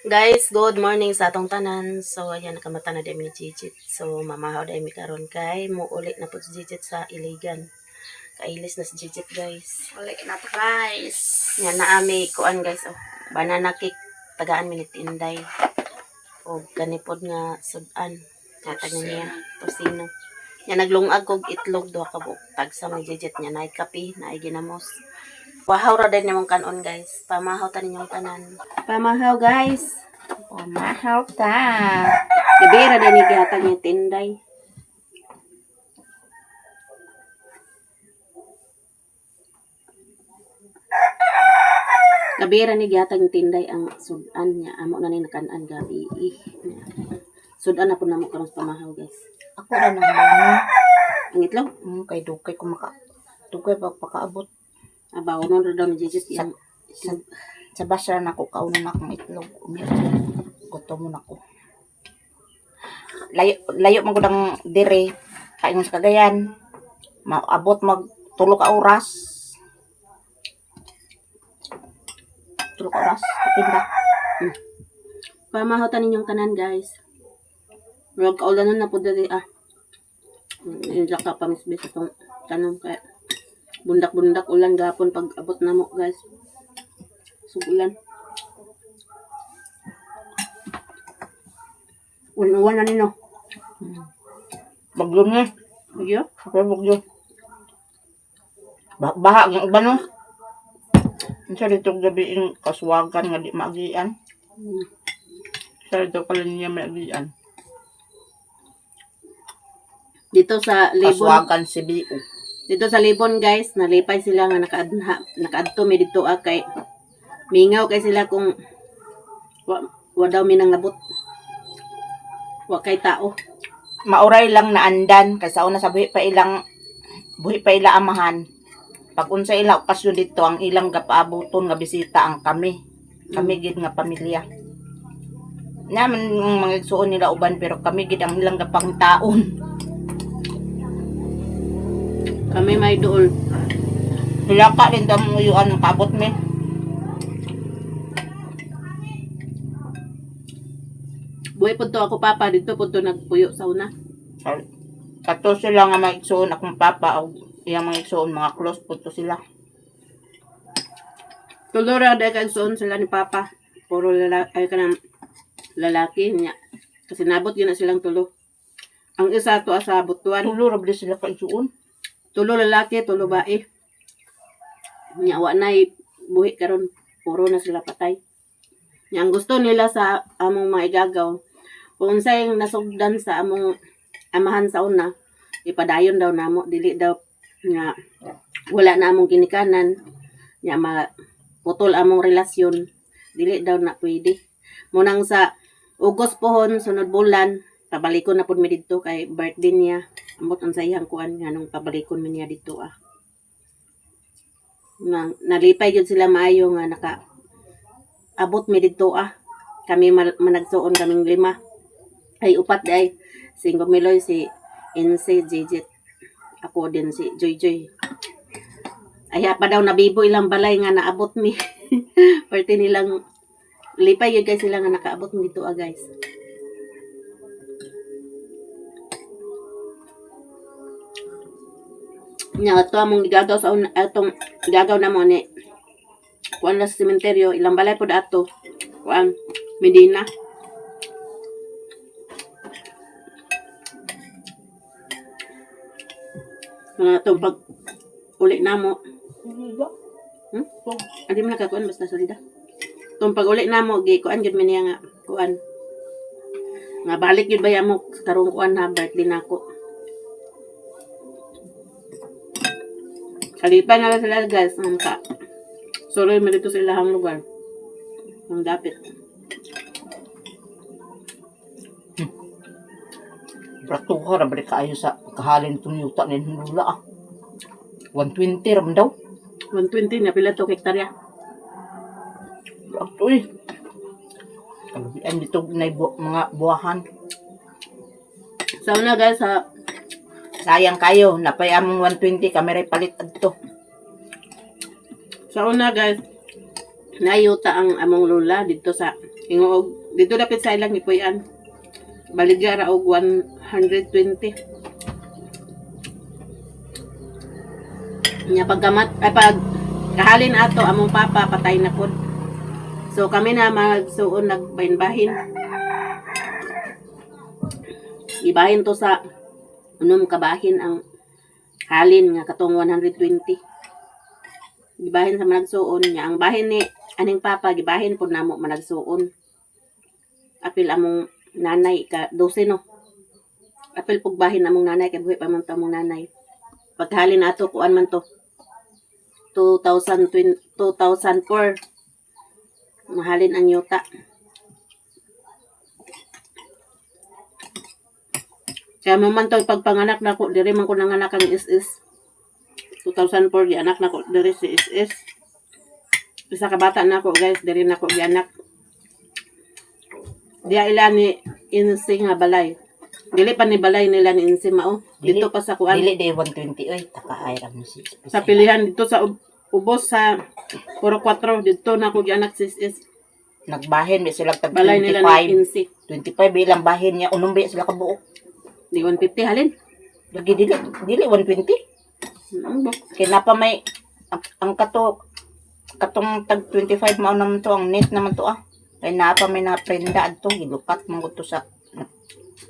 Guys, good morning sa atong tanan. So, ayan, nakamata na din ni Jijit. So, mamahaw dahil mi karon kay muulit na po si Jijit sa Iligan. Kailis na si Jijit, guys. Ulit na to, guys. Yan na ami kuan, guys. Oh, banana cake. Tagaan minit inday. O ganipod nga sudan. Katag na niya. Tosino. Yan naglungag kog itlog do ka bu. Tagsa may Jijit niya. Naay kape, naay ginamos. Wahaw ra din nimong kanon, guys. Pamahaw ta ninyong tanan. Pamahaw, guys. Pamahaw ta. Gabi ra din ni gihatag niya tinday. Gabi ra ni gihatag ni tinday ang sudan niya. Amo na ni nakan-an gabi. Sudan na po namo karon sa pamahaw, guys. Ako na nang mga. Ang itlog, Kay dukay ko dukay pagpakaabot. abaw no ra daw ni Jijit yang Sa basra na ko kaunan akong itlog. Gutom mo na ko. Layo man gud ang dire. Kaingon sa Cagayan. Maabot mag 3 ka oras. 3 ka oras. Kapinda. pamahaw ta ninyong tanan, guys. Wag kaulanon na po dali Hindi ka pamisbis itong tanong kaya bundak-bundak ulan gapon pag abot na mo, guys. Sugulan. Uwan na nino. Bagyo ni. Bagyo? Ako bagyo. Baha ang iba no. Sa dito gabi yung kaswagan nga di maagian. Sa dito pala niya maagian. Dito sa Libon, Kaswagan si B.O. dito sa Libon, guys, nalipay sila nga nakaadto mi dito kay mingaw kay sila kung wa daw mi nangabot. Wa kay tao. Mauray lang na andan kasi una sa buhi pa ila amahan. Pag unsa ila okasyon dito ang ilang gapaabuton nga bisita ang kami. Kami gid nga pamilya. Naman mga igsuon nila uban pero kami gid ang ilang gapang taon. Kami may dool. Sila ka din dam uyuan ang kabot mi. Buhay po to ako, papa, dito po to nagpuyo sa una. Kato sila nga maigsuon akong papa o iyang mga igsuon mga close po to sila. Tulora dahil kagsuon sila ni papa. Puro lalaki, ay kanang lalaki niya. Kasi nabot yun na silang tulo. Ang isa to asa butuan. Tulo ra sila ka igsuon. Tulo lalaki, tulo bae. Nya wa nay buhi karon puro na sila patay. Nya ang gusto nila sa among mga igagaw, kung unsay nasugdan sa among amahan sa una, ipadayon daw namo, dili daw nga wala na among ginikanan, nya putol among relasyon, dili daw na pwede. Munang sa Ugos pohon sunod bulan, pabalikon na pud mi didto kay birthday niya. Ambot ang sayang kuan nga nung pabalikon mi niya didto nalipay jud sila maayo nga naka abot mi didto Kami managsuon kaming 5. Ay upat day. Si Gomeloy, si Inse, Jijit. Ako din si Joy Joy. Ay pa daw nabibo ilang balay nga naabot mi. Parte nilang lipay yun guys sila nga nakaabot mi dito guys. Nya ato among igagaw sa atong igagaw na mo ni kuan na sa sementeryo ilang balay pod ato kuan Medina. Itong pag uli na mo. Adi mo nakakuan basta salida. Itong pag uli na mo, kuan yun niya nga kuan. Nga balik yun ba mo karong kuan ha, birthday na ako. Kalipay na lang sila guys, ka. Suroy mo dito sa ilahang lugar. Ang dapit. Prato ka ra balik kaayo sa kahalin itong yuta ni Nula 120 ram daw. 120 na pila to hektarya. Prato eh. Kalabian dito na mga buwahan. Sa una guys, Sayang kayo, napay among 120 kami ray palit adto. sa una guys, Nayuta ang among lola dito sa Ingoog. Dito dapit sa ilang ipuyan. Baligya ra og 120. Nya pagkamat ay pag kahalin ato among papa patay na pod. So kami na magsuon nagbahin-bahin. Ibahin to sa unom kabahin ang halin nga katong 120. Gibahin sa managsuon niya. Ang bahin ni aning papa gibahin pud namo managsuon. Apil among nanay ka 12 no. Apil pug bahin among nanay kay buhi pa man to among nanay. Paghalin ato kuan man to 2004 mahalin ang yuta. Kaya man to pagpanganak nako diri man ko nanganak ang SS. 2004 di anak nako diri si SS. Isa ka bata nako guys diri nako gianak. Dia ila ni Insi nga balay. Dili pa ni balay nila ni Insi mao. Dito pa sa kuan. Dili day 120 oy, taka ay ra mo si. Sa pilihan dito sa ubos sa Puro 4 dito na ko gianak sis is Nagbahin di sila tag balay nila ni 25. Insi. 25 bilang bahin niya unom bi sila kabuok. Di 150 halin. Lagi dili 120. Kinapa may ang katong tag 25 mao naman to ang net naman to ah. Kay napa may naprenda adto gilupat man gud to sa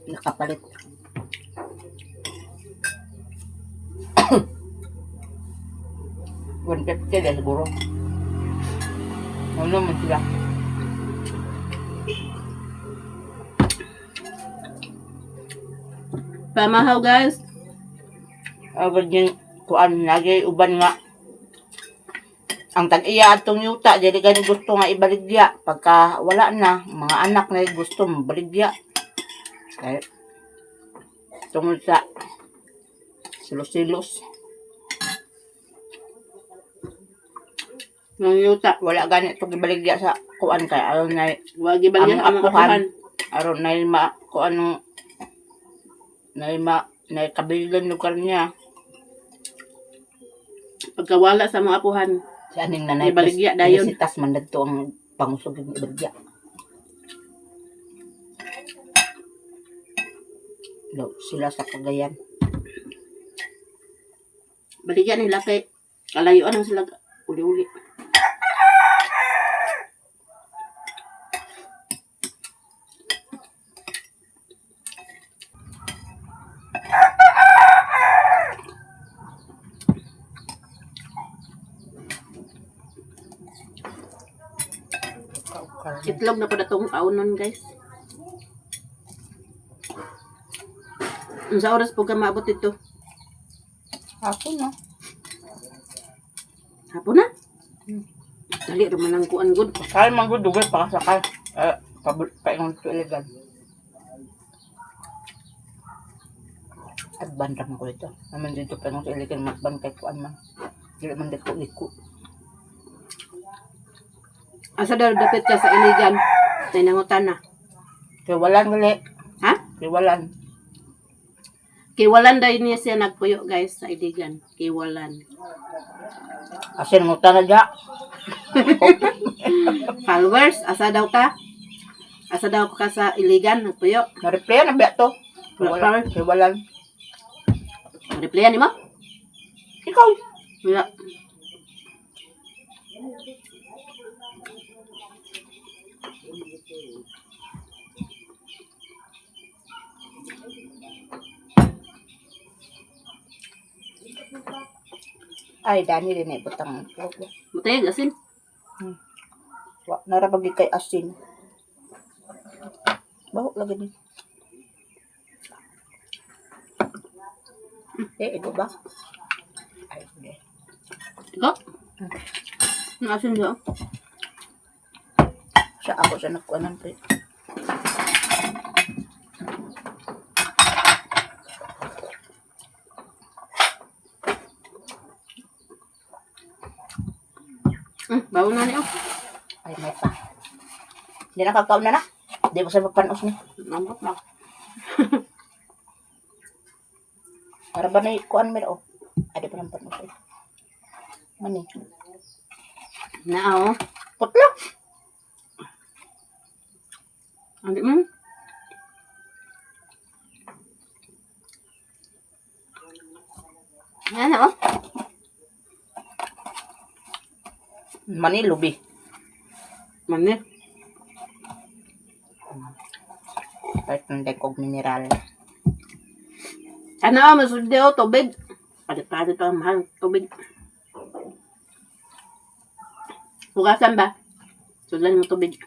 nakapalit. $150 deh siguro. Ano naman sila? Pamahaw guys. Agad yung kuan lagi uban nga ang tag-iya atong yuta jadi gani gusto nga ibaligya pagka wala na mga anak na gusto mabaligya kaya tungod sa silos-silos Ng yuta. wala gani itong ibaligya sa kuan kay aron na Wagi ba niya ang apuhan? aron na ma kuan na kabilan lugar niya Pagkawala sa mga apuhan. si aning nanay Ibaligya dayon. sitas man dagto ang pangusog ng ibaligya. No, sila sa Cagayan. Baligyan nila kay kalayuan ang sila uli-uli. Itlog na po na itong kaunon guys. Sa oras po ka maabot ito? Ako no. Hapon na? Dali, ruman ang kuan good. Kaya man gud dugay pa sakay. Paingon to illegal. At banda man ko ito. Naman dito paingon to illegal matban kay kuan man. Dili man dito liko. Asa daw dapit ka sa iligan? Tay nangutan na. Kay walan gali. Ha? Kay walan. Kiwalan daw niya siya nagpuyo guys sa iligan. Kiwalan. Asin ngutan na dia. Followers, asa daw ka? Asa daw ka sa iligan nagpuyo? Na-replay na ba to? Wala. Kay walan. Replyan ni mo? Ikaw. Wala. Ay, dani din eh, butang. Mutayag asin. Narabagi kay asin. Bahok lagi ni. Ito ba? Ay, hindi. Ikaw? Ang asin siya. Ako siya nakuha ng pre. Bawo na niyo. Ay, may pa. Hindi na kakaon na na. Hindi mo sa magpanos ni. Nambot na. Para ba na ikuan mo o? Ada pa ng panos eh. Mani. Nao. Putla. Hindi mo. Yan o. Manilubi. Mani. Kahit hindi kog mineral. Ano masudi o tubig. Palit-palit pa ang mahal tubig. Hugasan ba? Sudan mo tubig.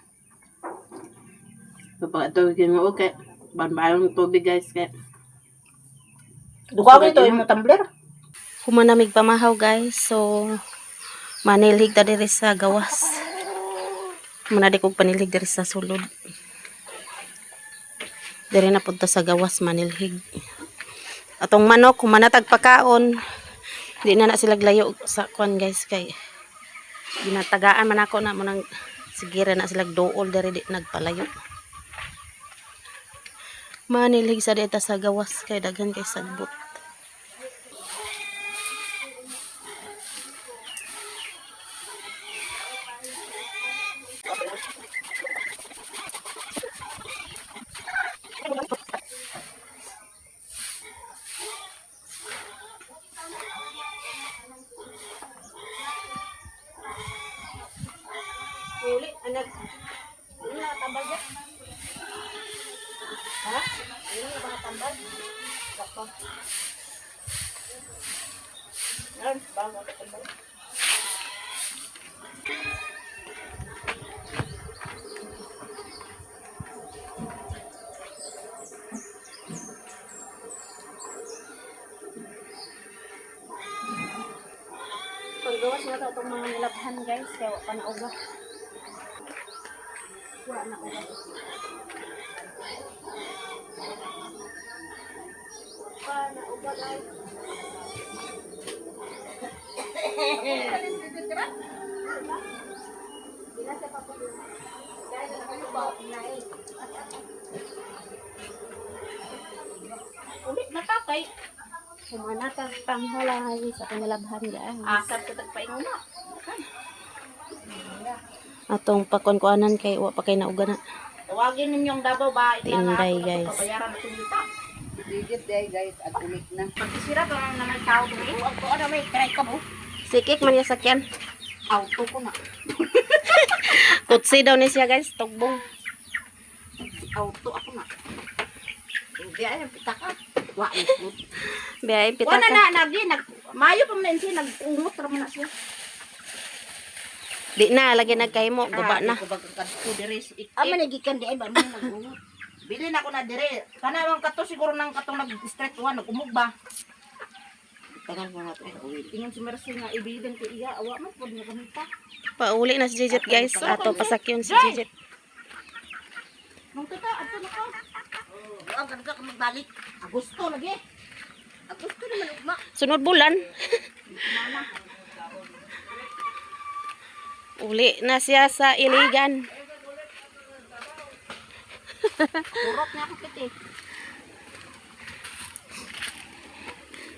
Kapag tubig yung okay. Banbayang tubig guys. Kaya Dugawin to yung tumbler. Humanamig pamahaw guys. So manilhig ta diri sa gawas. Manadi kog panilhig diri sa sulod. Diri na punta sa gawas manilhig. Atong manok humanatag pakaon. Di na sila layo sa kwan guys kay ginatagaan man ako na mo nang sigira na sila dool diri di nagpalayo. Manilhig sa dita sa gawas kay daghan kay sagbot. Uli, anak. Ini na tambal ya? Ha? Ini na ba tambal? Bakto. Yan, bago ka tambal. Paggawas na itong mga nilabhan guys, kaya wala pa na uga. Wala na uga. Wala na uga guys. Ulit na tatay. Humanatag panghalay sa kanilabhan guys. Asar ko tagpaingon na. Atong pakon-kuanan kay wa pa kay nauga na. Tawagin ninyong Davao ba? Tinday, guys. Pabayaran na kumita. Digit day guys at ulit na. Pagkisira pa lang naman tao doon. Huwag ko ano may try ka mo. Sikik man ya sakyan. Auto ko na. Tutsi daw ni siya guys, tugbong. Auto ako na. Hindi ay pita ka. Wa ni. Biyay pita Wala ka. na nagi mayo pa man siya nag-ungot ra man na siya. Di na lagi nagkahimo, guba na. Ko bagkadto diri si Ama nagikan di ay ba mo nag-ungot. Bili na ko na dire. Kana man kato siguro nang katong nag-straight one nagumugba. Tagal mo na to. Ingon si Mercy nga ibiden ko iya awa man pud nga kamita. Pauli na si Jijet guys. Ato pasakyon si Jijet. Nung tata adto na ko. Ang ganda ka magbalik. Agosto lagi. Gusto naman ugma. Sunod bulan. Uli na siya sa Iligan. Turok niya ako kiti.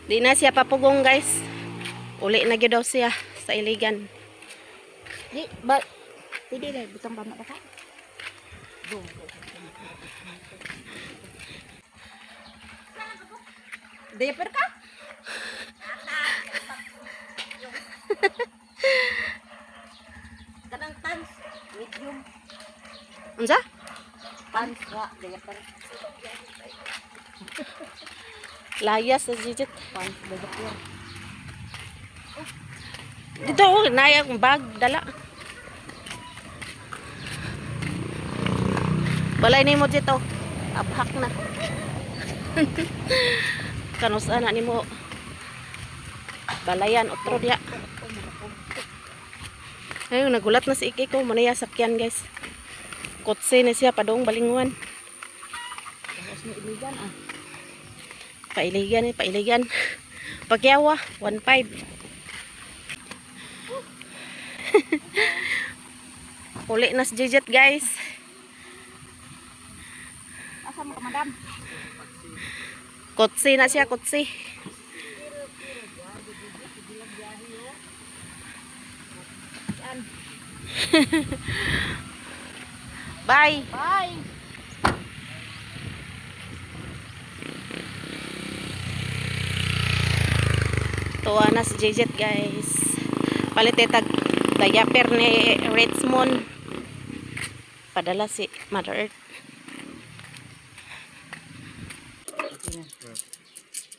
Di na siya papugong guys. Uli na gyud daw siya sa Iligan. Di ba Hindi na butang ba na ka? Diaper ka? Kanang pants. Medium. Unsa? Pants wa. Diaper. Layas sa Jijet. Pants. Diaper. Dito oh, naya akong bag dala. Balay ni mo dito. Abhak na. Kanusa na nimo. Balayan otro dia. Ayun, nagulat na si Iki ko. Manaya sakyan guys. Kotse na siya padong balinguan. Pailigan eh, pailigan. Pagyawa, 1.5. Uli na si Jijet guys. Asa mo ka madam? Kotse na siya, kotse. Bye. Bye. Tuwa na si Jejet guys. Palit tag diaper ni Richmond. Padala si Mother Earth.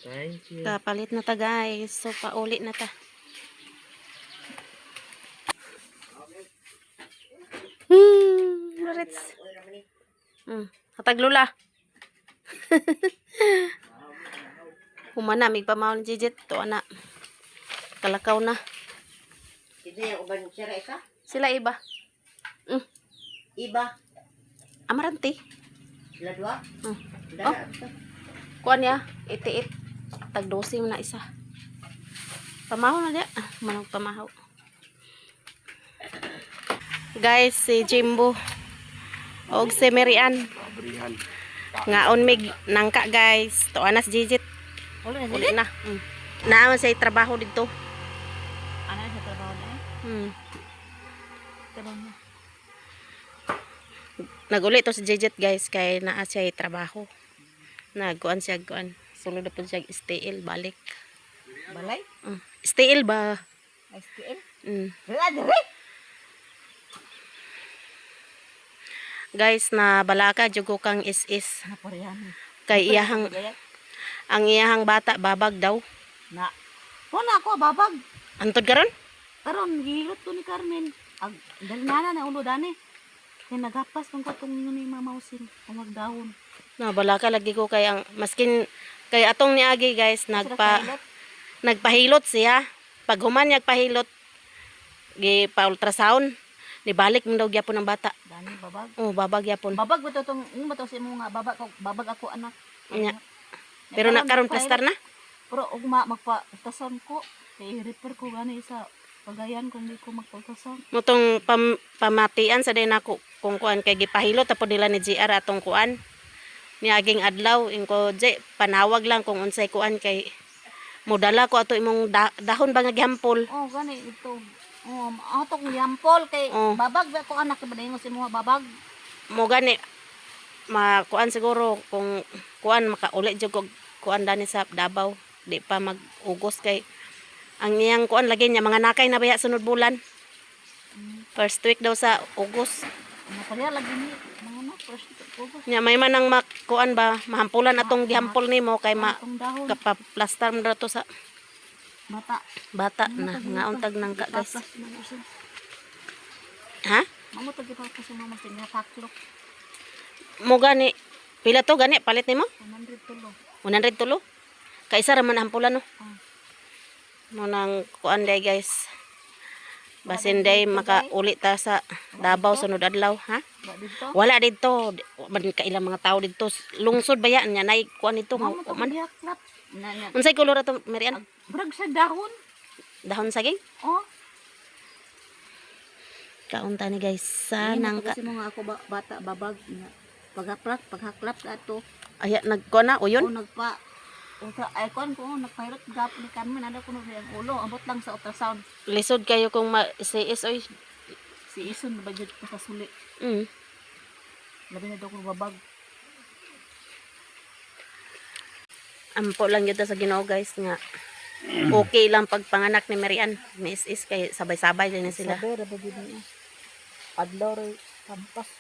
Thank you. Palit na ta guys. So pauli na ta. Rits. Hatag lula. Humana mig pamaon ni Jejet to ana. Kalakaw na. Ito yung uban siya isa? Sila iba. Iba. Amaranti. Sila dua? Oh. Dala. Kuan ya, itiit. Tag 12 mo na isa. Pamahaw na dia. Manong pamahaw. Guys, si Jimbo. Og si Marian. Ngaon mig nangka guys. To anas Jijit. Uli na. Naaman siya trabaho dito. Ano sa trabaho na eh? Trabaho na. Naguli to si Jijit guys kay naa siya trabaho. Nagkuan siya kuan. Sulod na po siya STL balik. Balay? STL ba? STL? Dala dire. Guys na balaka jugo kang is Naparehan. kay iyahang ang iyahang bata babag daw. Na. Wala ako babag. Antod karon? Karon gihilot ko ni Carmen. Ag dalnana na ulo dani. Kay nagapas pang katong ni mamausin o magdahon. Na balaka lagi ko kay ang maskin kay atong niagi guys nagpahilot siya. Pag human niya pahilot gi pa ultrasound nibalik mo daw gyapon ang bata. Dani babag. Oh, babag gyapon. Babag ba to tong mo to si mo nga babag ako anak. Nya. Pero na karon plaster na. Pero ugma magpa-ultrasound ko. Kay refer ko gani sa pagayan kung di ko magpa-ultrasound. Mutong pamatian sa din ako kung kuan kay gipahilot tapos nila ni GR atong kuan. Niaging adlaw inko je panawag lang kung unsay kuan kay modala ko ato imong dahon ba nga gihampol. Oh gani ito. Oh atong yampol kay babag ba ko anak ba mo si mo babag. Mo gani makuan siguro kung kuan makauli jud kog kuan dani sa Davao di pa magugos kay ang iyang kuan lagi niya mga nakay na baya sunod bulan. First week daw sa August. Napalya lagi ni mga na first August. Nya may man ang kuan ba mahampulan atong gihampol nimo kay Atong dahon kapaplastar mo daw to sa bata. na nga untag nang ka guys. Papas na usin. Ha? Mamo to gipapas yung mama sinya paklok. Mo gani pila to gani palit nimo? 100 tulo. 100 tulo. Kay isa ra man hampulan no. Ah. Mo nang kuan day guys. Basin day makauli ta sa Davao sunod adlaw, ha? Ba dito? Wala dito. Man kailang mga tao dito. Lungsod ba yan? Nya nay kuan ito Mamo to man. giaklap. Na. Unsay kolor ato Marian? Brag sa dahon. Dahon saging? Oh. Kaunta ni guys sa nangka. Kasi mo nga ako bata babag nga paghaklap ato. Aya nagkuan na uyon. O nagpa ay kon ko nagpahirot gap ni Carmen ada kuno ang ulo abot lang sa ultrasound. Lisod kayo kung CS oy. Si Ison ba jud ko sa suli. Labi na daw ko babag. Ampo lang yun sa Ginoo guys nga. Okay lang pagpanganak ni Marian. Miss is kay sabay-sabay din sila. Sabi ra ba jud niya. Adlaw ray kampas.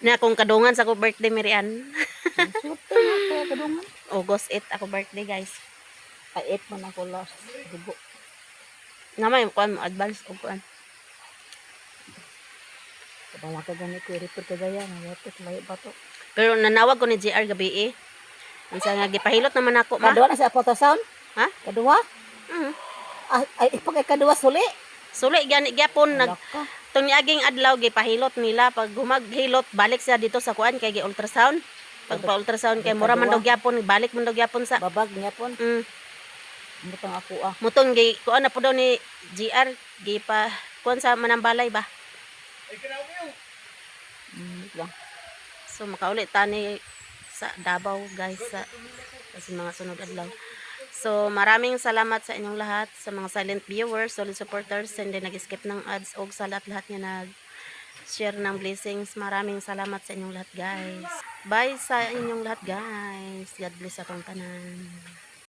Na kung kadungan sa ko birthday Marian. Suto na kaya kadungan. August 8 ako birthday guys. Ay 8 man ako last. Dugo. Nga may kuan mo advance o kuan. Kabala ka gani ko report ka gaya nga yatot layo ba to. Pero nanawag ko ni JR gabi eh. Unsa nga gipahilot naman ako ma. Kadua na sa ultrasound? Ha? Kadua? Ay ipag kadua suli. Suli gani gyapon nag Laka. tong niaging adlaw gipahilot nila pag gumaghilot balik siya dito sa kuan kay gi-ultrasound. Pag pa-ultrasound kay mura man daw gyapon balik man daw gyapon sa Babag niya pon. Mutang ako mutong gi kuan na po daw ni GR gi pa kuan sa Manambalay ba. Lang. So makauli tani sa Davao guys sa kasi mga sunod adlaw. So, maraming salamat sa inyong lahat, sa mga silent viewers, solid supporters, and then nag-skip ng ads, o sa lahat-lahat nga nag-share ng blessings. Maraming salamat sa inyong lahat, guys. Bye sa inyong lahat, guys. God bless atong tanan.